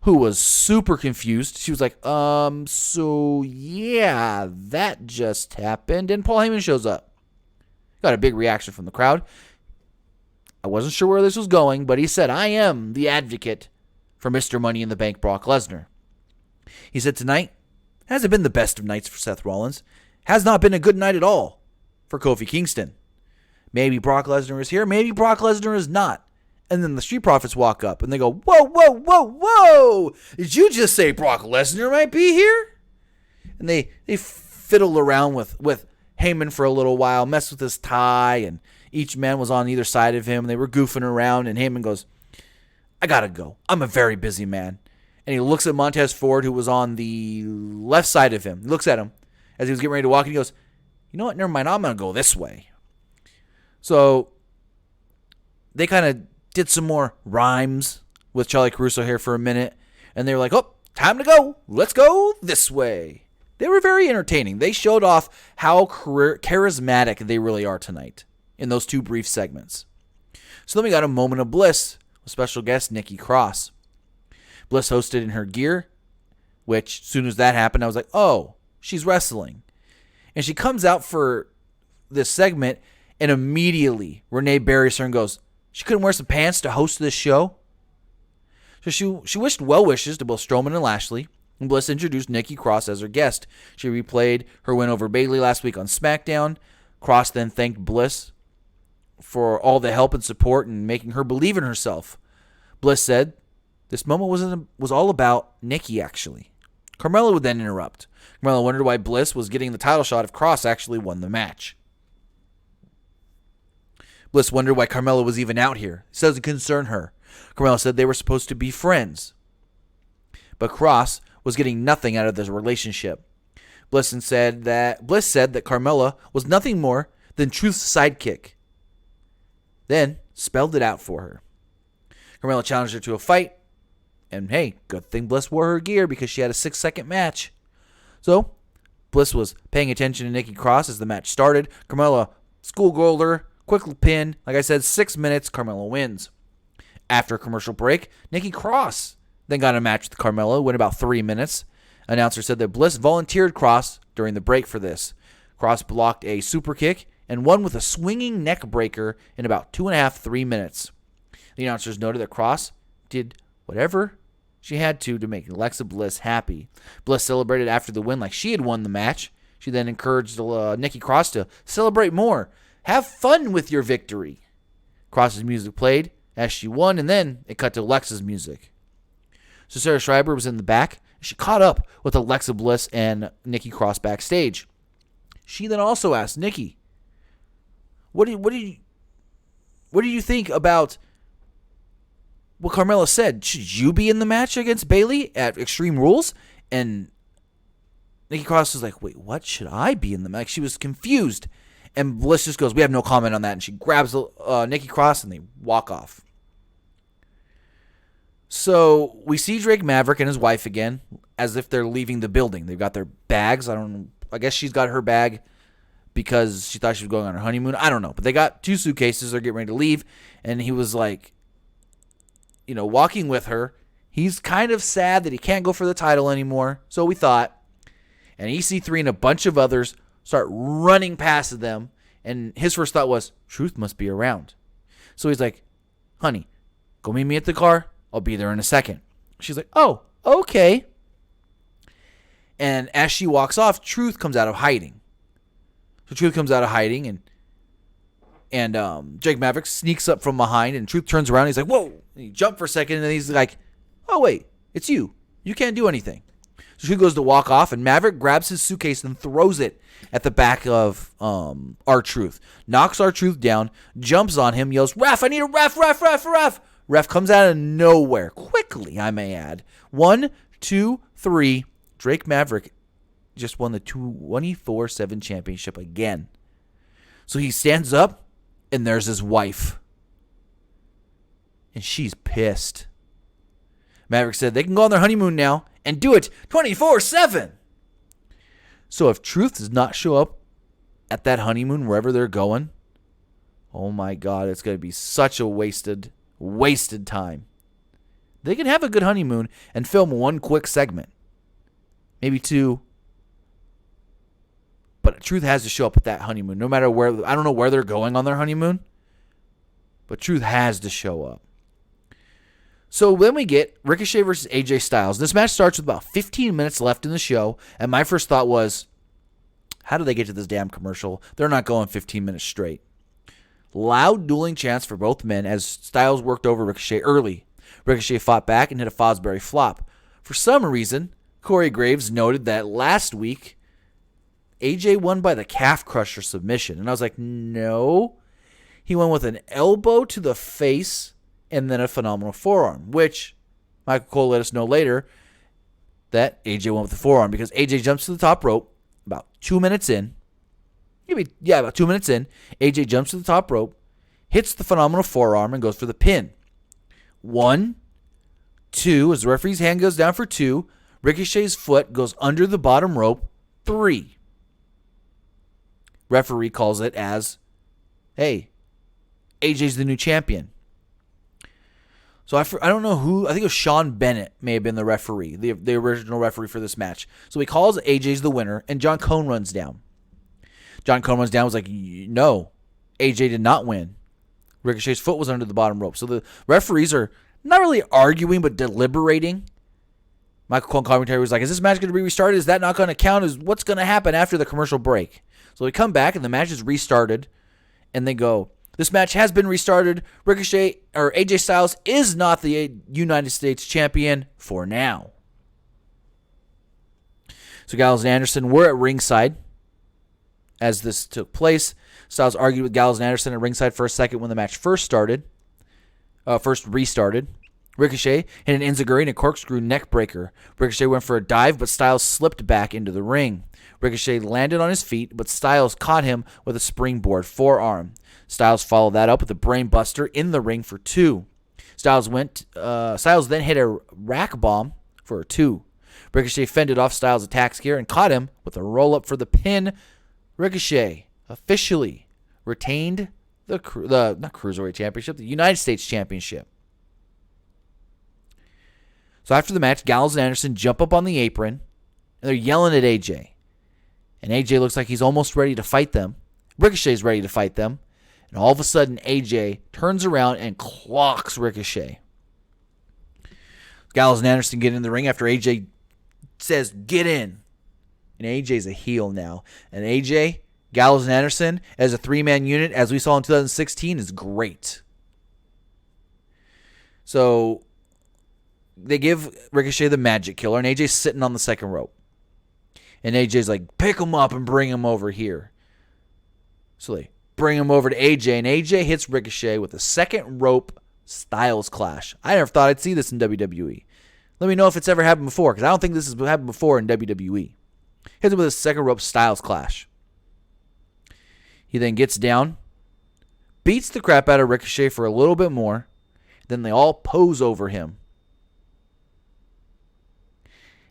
who was super confused. She was like, so yeah, that just happened. And Paul Heyman shows up. Got a big reaction from the crowd. I wasn't sure where this was going, but he said, I am the advocate for Mr. Money in the Bank, Brock Lesnar. He said tonight hasn't been the best of nights for Seth Rollins. Has not been a good night at all for Kofi Kingston. Maybe Brock Lesnar is here. Maybe Brock Lesnar is not. And then the Street Profits walk up and they go, whoa, whoa, whoa, whoa. Did you just say Brock Lesnar might be here? And they fiddled around with Heyman for a little while, messed with his tie, and each man was on either side of him. They were goofing around, and Heyman goes, I gotta go. I'm a very busy man. And he looks at Montez Ford, who was on the left side of him. He looks at him as he was getting ready to walk, and he goes, you know what? Never mind. I'm going to go this way. So they kind of did some more rhymes with Charlie Caruso here for a minute, and they were like, oh, time to go. Let's go this way. They were very entertaining. They showed off how charismatic they really are tonight in those two brief segments. So then we got a moment of bliss with special guest Nikki Cross. Bliss hosted in her gear, which as soon as that happened, I was like, oh, she's wrestling. And she comes out for this segment, and immediately Renee buries her and goes, she couldn't wear some pants to host this show? So she wished well wishes to both Strowman and Lashley, and Bliss introduced Nikki Cross as her guest. She replayed her win over Bayley last week on SmackDown. Cross then thanked Bliss for all the help and support and making her believe in herself. Bliss said, this moment was all about Nikki, actually. Carmella would then interrupt. Carmella wondered why Bliss was getting the title shot if Cross actually won the match. Bliss wondered why Carmella was even out here. It doesn't concern her. Carmella said they were supposed to be friends. But Cross was getting nothing out of this relationship. Bliss said that Carmella was nothing more than Truth's sidekick. Then spelled it out for her. Carmella challenged her to a fight. And hey, good thing Bliss wore her gear because she had a 6-second match. So, Bliss was paying attention to Nikki Cross as the match started. Carmella schoolgirled her. Quick pin. Like I said, 6 minutes. Carmella wins. After a commercial break, Nikki Cross then got a match with Carmella. Went about 3 minutes. Announcer said that Bliss volunteered Cross during the break for this. Cross blocked a super kick and won with a swinging neck breaker in about 2.5-3 minutes. The announcers noted that Cross did whatever she had to make Alexa Bliss happy. Bliss celebrated after the win like she had won the match. She then encouraged Nikki Cross to celebrate more. Have fun with your victory. Cross's music played as she won, and then it cut to Alexa's music. So Sarah Schreiber was in the back. She caught up with Alexa Bliss and Nikki Cross backstage. She then also asked Nikki, what do you think about what Carmella said? Should you be in the match against Bayley at Extreme Rules? And Nikki Cross was like, wait, what? Should I be in the match? She was confused. And Bliss just goes, we have no comment on that. And she grabs Nikki Cross and they walk off. So we see Drake Maverick and his wife again as if they're leaving the building. They've got their bags. I guess she's got her bag because she thought she was going on her honeymoon. I don't know. But they got 2 suitcases. They're getting ready to leave. And he was like, walking with her. He's kind of sad that he can't go for the title anymore. So we thought. And EC3 and a bunch of others start running past them. And his first thought was, Truth must be around. So he's like, honey, go meet me at the car. I'll be there in a second. She's like, oh, okay. And as she walks off, Truth comes out of hiding. So Truth comes out of hiding, and Jake Maverick sneaks up from behind, and Truth turns around. And he's like, whoa. And he jumped for a second, and he's like, oh, wait, it's you. You can't do anything. So Truth goes to walk off, and Maverick grabs his suitcase and throws it at the back of R-Truth. Knocks R-Truth down, jumps on him, yells, ref, I need a ref, ref, ref, ref. Ref comes out of nowhere, quickly, I may add. 1, 2, 3. Drake Maverick just won the 24/7 championship again. So he stands up, and there's his wife. And she's pissed. Maverick said they can go on their honeymoon now and do it 24/7. So if Truth does not show up at that honeymoon, wherever they're going, oh my God, it's going to be such a wasted time. They can have a good honeymoon and film 1 quick segment. Maybe 2. But Truth has to show up at that honeymoon. No matter where, I don't know where they're going on their honeymoon. But Truth has to show up. So then we get Ricochet versus AJ Styles. This match starts with about 15 minutes left in the show. And my first thought was, how do they get to this damn commercial? They're not going 15 minutes straight. Loud dueling chants for both men as Styles worked over Ricochet early. Ricochet fought back and hit a Fosbury flop. For some reason, Corey Graves noted that last week, AJ won by the calf crusher submission. And I was like, no. He won with an elbow to the face and then a phenomenal forearm, which Michael Cole let us know later that AJ won with the forearm because AJ jumps to the top rope about 2 minutes in. About 2 minutes in. AJ jumps to the top rope, hits the phenomenal forearm, and goes for the pin. 1, 2, as the referee's hand goes down for 2, Ricochet's foot goes under the bottom rope. 3. Referee calls it as, hey, AJ's the new champion. So I don't know who, I think it was Sean Bennett may have been the referee, the original referee for this match. So he calls AJ's the winner, and John Cone runs down. John Cone runs down, was like, no, AJ did not win. Ricochet's foot was under the bottom rope. So the referees are not really arguing, but deliberating. Michael Cole commentary was like, is this match going to be restarted? Is that not going to count? Is what's going to happen after the commercial break? So we come back, and the match is restarted, and they go, this match has been restarted. Ricochet, or AJ Styles, is not the United States champion for now. So Gallows and Anderson were at ringside as this took place. Styles argued with Gallows and Anderson at ringside for a second when the match first restarted. Ricochet hit an enziguri and a corkscrew neck breaker. Ricochet went for a dive, but Styles slipped back into the ring. Ricochet landed on his feet, but Styles caught him with a springboard forearm. Styles followed that up with a brain buster in the ring for 2. Styles then hit a rack bomb for a 2. Ricochet fended off Styles' attack gear and caught him with a roll-up for the pin. Ricochet officially retained the not Cruiserweight Championship, the United States Championship. So after the match, Gallows and Anderson jump up on the apron, and they're yelling at AJ. And AJ looks like he's almost ready to fight them. Ricochet's ready to fight them. And all of a sudden, AJ turns around and clocks Ricochet. Gallows and Anderson get in the ring after AJ says, get in. And AJ's a heel now. And AJ, Gallows and Anderson, as a 3-man unit, as we saw in 2016, is great. So they give Ricochet the magic killer, and AJ's sitting on the second rope. And AJ's like, pick him up and bring him over here. So they bring him over to AJ, and AJ hits Ricochet with a second rope Styles clash. I never thought I'd see this in WWE. Let me know if it's ever happened before, because I don't think this has happened before in WWE. Hits him with a second rope Styles clash. He then gets down, beats the crap out of Ricochet for a little bit more. Then they all pose over him.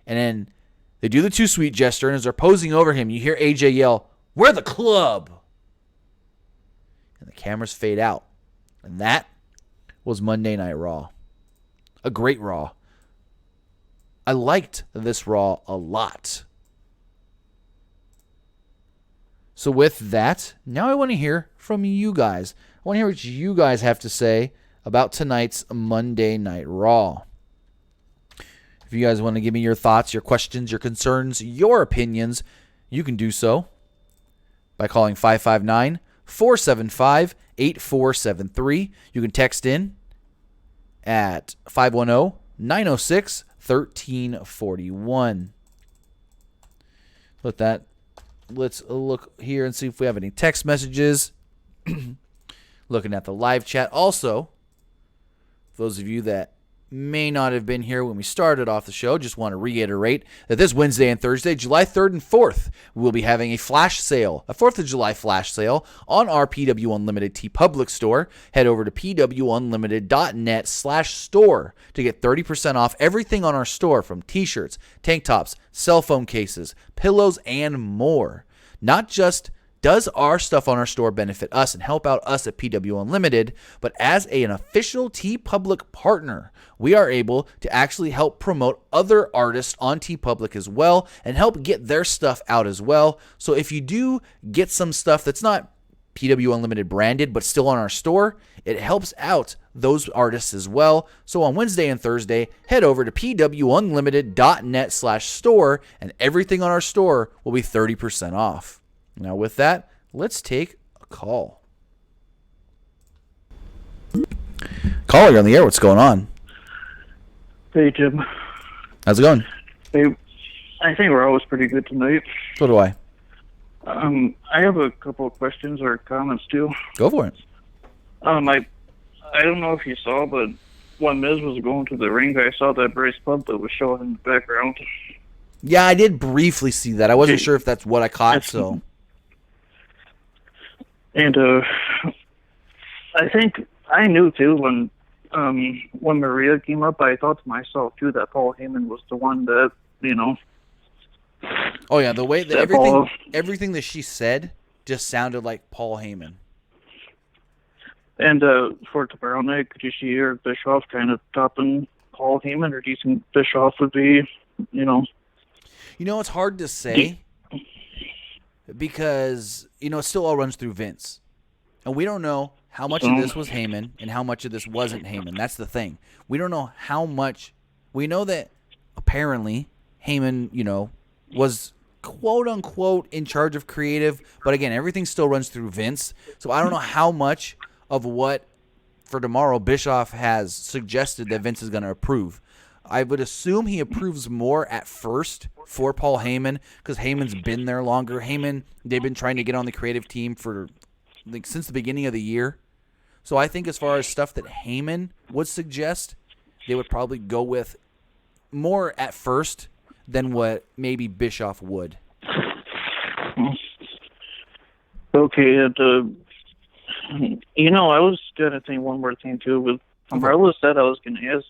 And then they do the too sweet gesture, and as they're posing over him, you hear AJ yell, "We're the club!" And the cameras fade out. And that was Monday Night Raw. A great Raw. I liked this Raw a lot. So with that, now I want to hear from you guys. I want to hear what you guys have to say about tonight's Monday Night Raw. If you guys want to give me your thoughts, your questions, your concerns, your opinions, you can do so by calling 559-475-8473. You can text in at 510-906-1341. Let's look here and see if we have any text messages. Looking at the live chat. Also, those of you that may not have been here when we started off the show, just want to reiterate that this Wednesday and Thursday, July 3rd and 4th, we'll be having a flash sale, a 4th of July flash sale on our PW Unlimited TeePublic store. Head over to pwunlimited.net/store to get 30% off everything on our store, from t-shirts, tank tops, cell phone cases, pillows, and more. Not just does our stuff on our store benefit us and help out us at PW Unlimited, but as an official TeePublic partner, we are able to actually help promote other artists on TeePublic as well and help get their stuff out as well. So if you do get some stuff that's not PW Unlimited branded but still on our store, it helps out those artists as well. So on Wednesday and Thursday, head over to pwunlimited.net/store and everything on our store will be 30% off. Now with that, let's take a call. Caller, you're on the air. What's going on? Hey, Jim. How's it going? Hey, I think we're always pretty good tonight. So do I. I have a couple of questions or comments too. Go for it. I don't know if you saw, but when Miz was going to the ring, I saw that brace pump that was showing in the background. Yeah, I did briefly see that. I wasn't sure if that's what I caught, so. And I think I knew too when Maria came up. I thought to myself too that Paul Heyman was the one that Oh yeah, the way that everything that she said just sounded like Paul Heyman. And for tomorrow night, could you see Eric Bischoff kind of topping Paul Heyman, or do you think Bischoff would be, it's hard to say because, it still all runs through Vince. And we don't know how much of this was Heyman and how much of this wasn't Heyman. That's the thing. We don't know how much. We know that apparently Heyman, was quote-unquote in charge of creative. But again, everything still runs through Vince. So I don't know how much of what for tomorrow Bischoff has suggested that Vince is going to approve. I would assume he approves more at first for Paul Heyman because Heyman's been there longer. Heyman, they've been trying to get on the creative team for since the beginning of the year. So I think as far as stuff that Heyman would suggest, they would probably go with more at first than what maybe Bischoff would. Okay, I was going to say one more thing too. With Carmella said I was going to ask.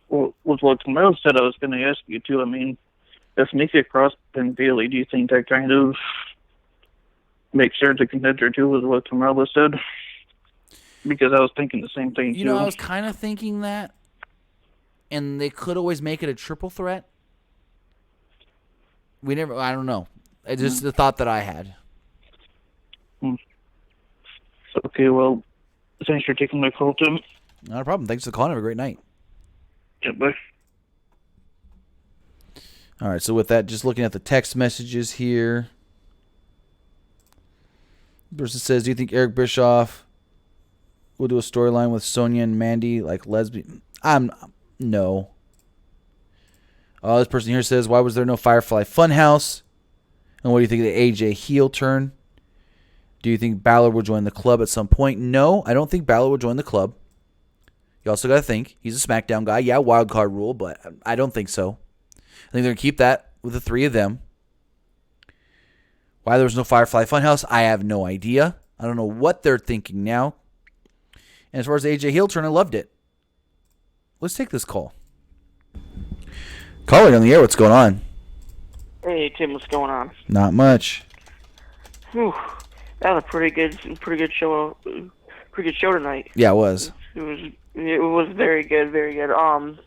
Well, with what Carmella said I was going to ask you too. I mean, if Nikki Cross and Bayley, do you think that kind of makes her the contender too? With what Carmella said, because I was thinking the same thing too. I was kind of thinking that, and they could always make it a triple threat. I don't know. It's just the thought that I had. Okay, well, thanks for taking my call, Tim. Not a problem. Thanks for calling. Have a great night. Yeah, bye. All right, so with that, just looking at the text messages here. Person says, do you think Eric Bischoff will do a storyline with Sonya and Mandy like lesbian? No. This person here says, why was there no Firefly Funhouse? And what do you think of the AJ heel turn? Do you think Balor will join the club at some point? No, I don't think Balor will join the club. You also got to think, he's a SmackDown guy. Yeah, wild card rule, but I don't think so. I think they're going to keep that with the three of them. Why there was no Firefly Funhouse, I have no idea. I don't know what they're thinking now. And as far as AJ heel turn, I loved it. Let's take this call. Caller on the air, what's going on? Hey Tim, what's going on? Not much. Whew, that was a pretty good show. Pretty good show tonight. Yeah, it was. It was very good, very good. I'm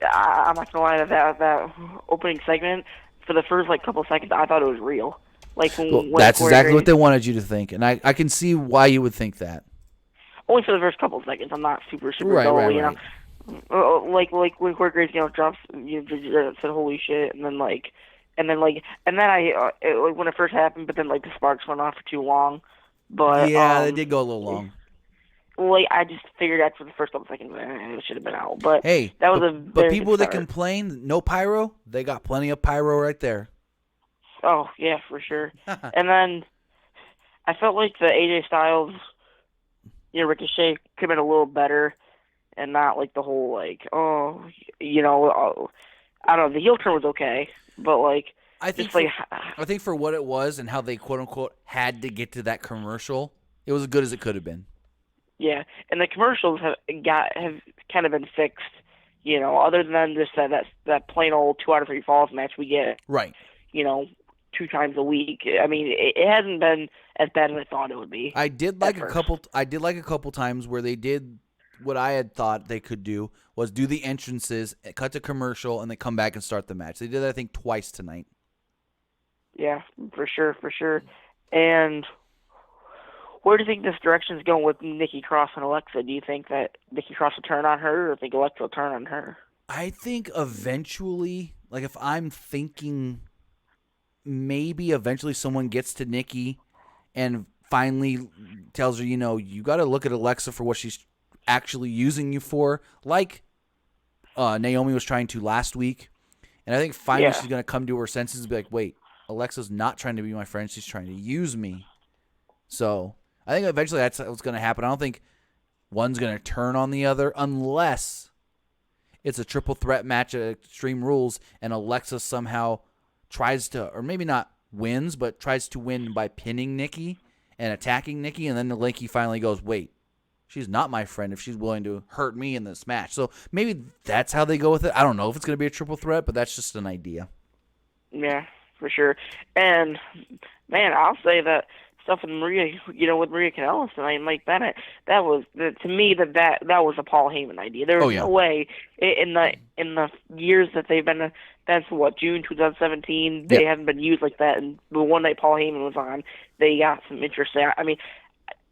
not gonna lie, that opening segment for the first couple seconds, I thought it was real. When that's exactly what they wanted you to think, and I can see why you would think that. Only for the first couple seconds. I'm not super right, dull, right, you right. know. When Corey Graves, drops, said holy shit, and then when it first happened, but then the sparks went off for too long. But yeah, they did go a little long. I just figured after the first couple seconds, it should have been out. But hey, that was but people that complain no pyro, they got plenty of pyro right there. Oh yeah, for sure. And then I felt like the AJ Styles, Ricochet could have been a little better, and not the whole I don't know. The heel turn was okay, but I think for what it was and how they quote unquote had to get to that commercial, it was as good as it could have been. Yeah, and the commercials have kind of been fixed, other than just that plain old 2 out of 3 falls match we get. Right. 2 times a week. I mean, it hasn't been as bad as I thought it would be. I did like a couple times where they did what I had thought they could do was do the entrances, cut to commercial, and then come back and start the match. They did that, I think, twice tonight. Yeah, for sure. And where do you think this direction is going with Nikki Cross and Alexa? Do you think that Nikki Cross will turn on her, or do you think Alexa will turn on her? I think eventually, if I'm thinking maybe eventually someone gets to Nikki and finally tells her, you got to look at Alexa for what she's actually using you for, like Naomi was trying to last week. And I think finally she's going to come to her senses and be like, wait, Alexa's not trying to be my friend. She's trying to use me. So I think eventually that's what's going to happen. I don't think one's going to turn on the other unless it's a triple threat match at Extreme Rules and Alexa somehow tries to, or maybe not wins, but tries to win by pinning Nikki and attacking Nikki. And then Nikki finally goes, wait, she's not my friend if she's willing to hurt me in this match. So maybe that's how they go with it. I don't know if it's going to be a triple threat, but that's just an idea. Yeah, for sure. And, man, I'll say that stuff with Maria, with Maria Kanellis tonight and Mike Bennett, that was, to me, that was a Paul Heyman idea. There was no way in the years that they've been, that's June 2017, they haven't been used like that. And the one night Paul Heyman was on, they got some interest there. I mean,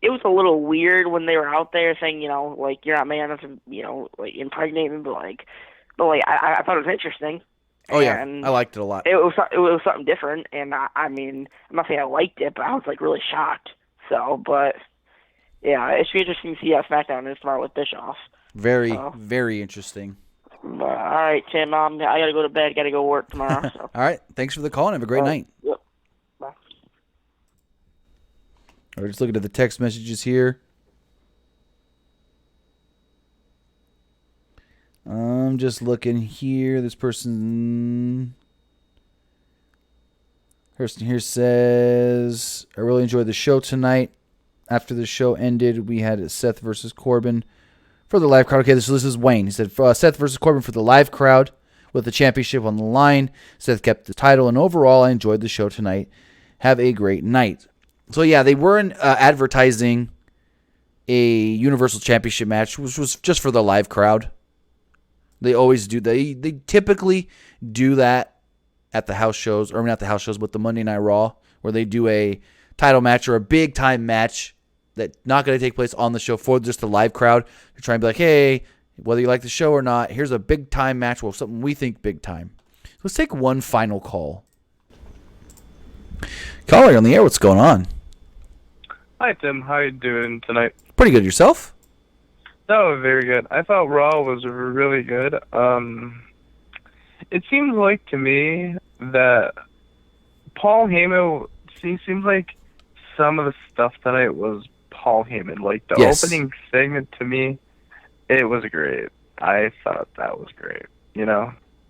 it was a little weird when they were out there saying, like, you're not man enough to, like, impregnate me, but I thought it was interesting. Oh, yeah, I liked it a lot. It was something different, and I mean, I'm not saying I liked it, but I was, like, really shocked. So, but, yeah, it should be interesting to see how SmackDown is tomorrow with Bischoff. Very, very interesting. But, all right, Tim, I got to go to bed, got to go work tomorrow. So. All right, thanks for the call, and have a great night. Yep. Bye. We're just looking at the text messages here. I'm just looking here. This person here says, I really enjoyed the show tonight. After the show ended, we had Seth versus Corbin for the live crowd. Okay, this is Wayne. He said, Seth versus Corbin for the live crowd with the championship on the line. Seth kept the title, and overall, I enjoyed the show tonight. Have a great night. So, yeah, they weren't advertising a Universal Championship match, which was just for the live crowd. They always do. They typically do that at the house shows, or not the house shows, but the Monday Night Raw, where they do a title match or a big-time match that's not going to take place on the show for just the live crowd to try and be like, hey, whether you like the show or not, here's a big-time match, well, something we think big-time. Let's take one final call. Caller, you're on the air. What's going on? Hi, Tim. How you doing tonight? Pretty good. Yourself? No, very good. I thought Raw was really good. It seems like to me that Paul Heyman seems like some of the stuff tonight was Paul Heyman. Like the opening segment to me, it was great. I thought that was great.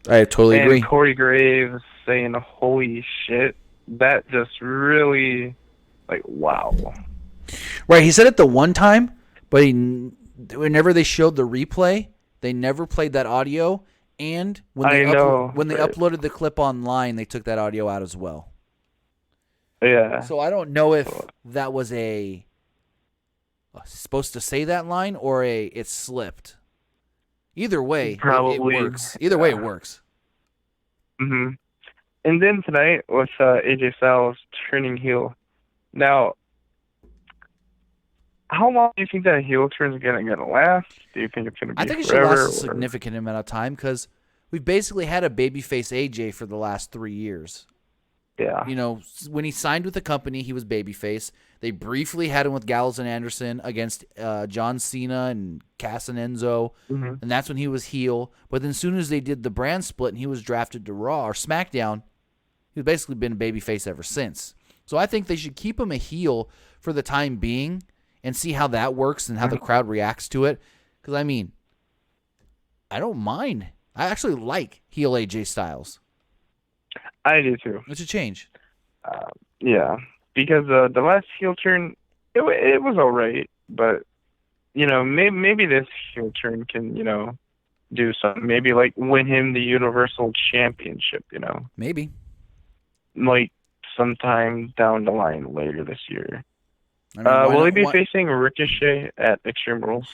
I totally agree. And Corey Graves saying "Holy shit," that just really, like, wow. Right, he said it the one time, but whenever they showed the replay, they never played that audio. And when they uploaded the clip online, they took that audio out as well. Yeah. So I don't know if that was supposed to say that line or it slipped. Either way, it works. Either way, it works. Mm-hmm. And then tonight with AJ Styles turning heel. Now, how long do you think that heel turn is going to last? Do you think it's going to be I think it forever, should last a significant amount of time because we've basically had a babyface AJ for the last 3 years. Yeah. When he signed with the company, he was babyface. They briefly had him with Gallows and Anderson against John Cena and Cass and Enzo, and that's when he was heel. But then as soon as they did the brand split and he was drafted to Raw or SmackDown, he's basically been a babyface ever since. So I think they should keep him a heel for the time being and see how that works and how the crowd reacts to it. Because, I don't mind. I actually like heel AJ Styles. I do too. It's a change. Yeah, because the last heel turn, it was all right, but maybe this heel turn can do something. Maybe like win him the Universal Championship. Maybe. Like sometime down the line later this year. Will he be facing Ricochet at Extreme Rules?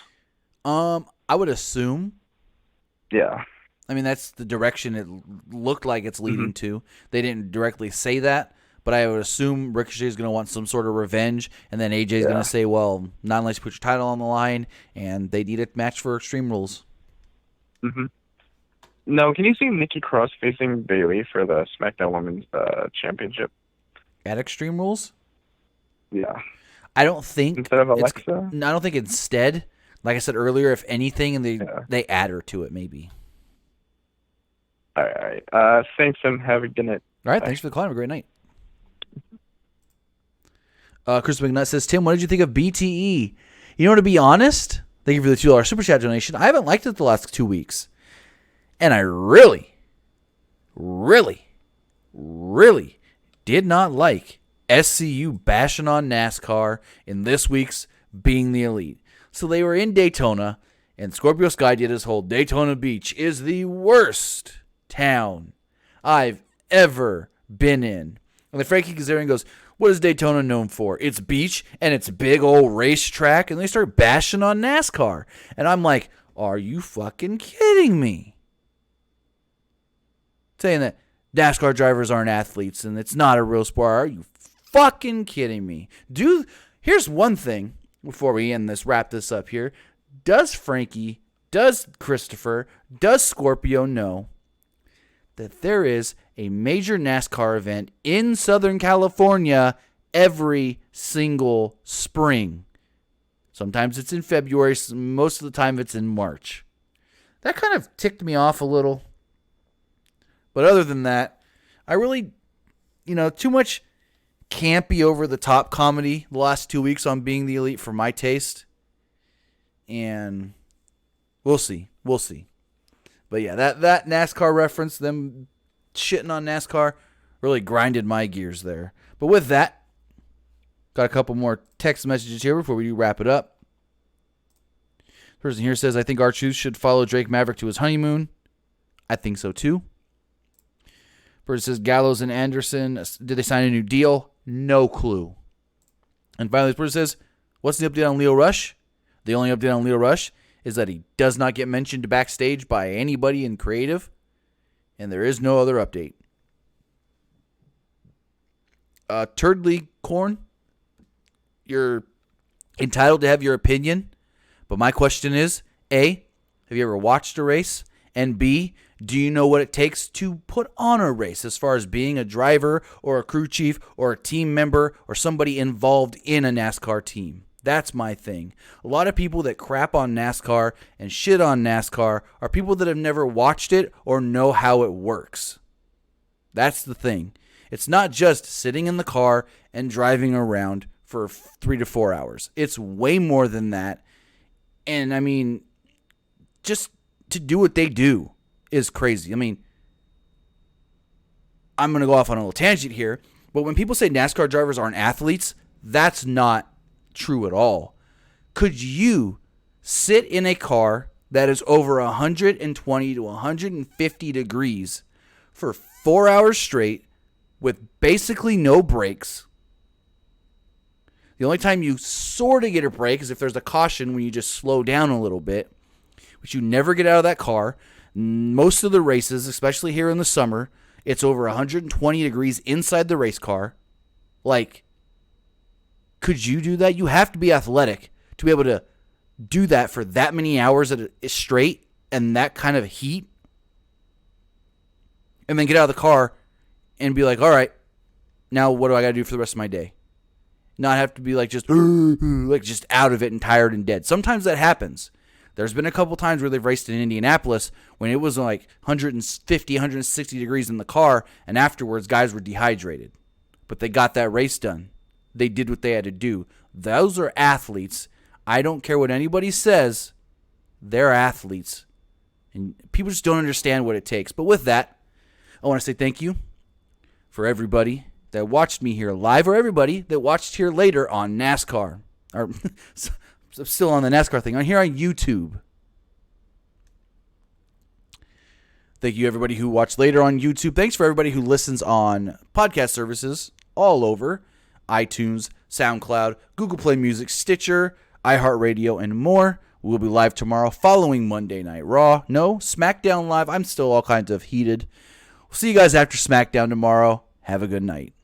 I would assume. Yeah. That's the direction it looked like it's leading to. They didn't directly say that, but I would assume Ricochet is going to want some sort of revenge, and then AJ is going to say, well, not unless you put your title on the line, and they need a match for Extreme Rules. Mm-hmm. Now, can you see Nikki Cross facing Bayley for the SmackDown Women's Championship? At Extreme Rules? Yeah. I don't think... Instead of Alexa? I don't think instead. Like I said earlier, if anything, and they add her to it, maybe. All right. Thanks, and have a good night. All right, thanks for the call. Have a great night. Chris McNutt says, Tim, what did you think of BTE? You know, to be honest, thank you for the $2 Super Chat donation. I haven't liked it the last 2 weeks. And I really, really, really did not like SCU bashing on NASCAR in this week's Being the Elite. So they were in Daytona, and Scorpio Sky did his whole Daytona Beach is the worst town I've ever been in. And then Frankie Kazarian goes, what is Daytona known for? It's beach and it's a big old racetrack. And they start bashing on NASCAR. And I'm like, are you fucking kidding me? Saying that NASCAR drivers aren't athletes and it's not a real sport. Are you fucking kidding me? Here's one thing before we wrap this up here. Does Frankie, does Christopher, does Scorpio know that there is a major NASCAR event in Southern California every single spring? Sometimes it's in February. Most of the time it's in March. That kind of ticked me off a little. But other than that, I really, too much campy over-the-top comedy the last 2 weeks on Being the Elite for my taste. And we'll see. We'll see. But yeah, that NASCAR reference, them shitting on NASCAR, really grinded my gears there. But with that, got a couple more text messages here before we do wrap it up. Person here says, I think R-Truth should follow Drake Maverick to his honeymoon. I think so too. Person says, Gallows and Anderson, did they sign a new deal? No clue. And finally, this person says, what's the update on Leo Rush? The only update on Leo Rush is that he does not get mentioned backstage by anybody in creative, and there is no other update. Turdley Corn, you're entitled to have your opinion, but my question is, A, have you ever watched a race? And B, do you know what it takes to put on a race as far as being a driver or a crew chief or a team member or somebody involved in a NASCAR team? That's my thing. A lot of people that crap on NASCAR and shit on NASCAR are people that have never watched it or know how it works. That's the thing. It's not just sitting in the car and driving around for 3 to 4 hours. It's way more than that. And I mean, just to do what they do is crazy. I mean, I'm going to go off on a little tangent here, but when people say NASCAR drivers aren't athletes, that's not true at all. Could you sit in a car that is over 120 to 150 degrees for 4 hours straight with basically no brakes? The only time you sort of get a break is if there's a caution when you just slow down a little bit, but you never get out of that car. Most of the races, especially here in the summer, it's over 120 degrees inside the race car. Like, could you do that? You have to be athletic to be able to do that for that many hours straight and that kind of heat. And then get out of the car and be like, all right, now what do I got to do for the rest of my day? Not have to be like just out of it and tired and dead. Sometimes that happens. There's been a couple times where they've raced in Indianapolis when it was like 150, 160 degrees in the car, and afterwards guys were dehydrated. But they got that race done. They did what they had to do. Those are athletes. I don't care what anybody says. They're athletes. And people just don't understand what it takes. But with that, I want to say thank you for everybody that watched me here live or everybody that watched here later on NASCAR. Or still on the NASCAR thing. I'm here on YouTube. Thank you, everybody who watched later on YouTube. Thanks for everybody who listens on podcast services all over. iTunes, SoundCloud, Google Play Music, Stitcher, iHeartRadio, and more. We'll be live tomorrow following Monday Night Raw. No, SmackDown Live. I'm still all kinds of heated. We'll see you guys after SmackDown tomorrow. Have a good night.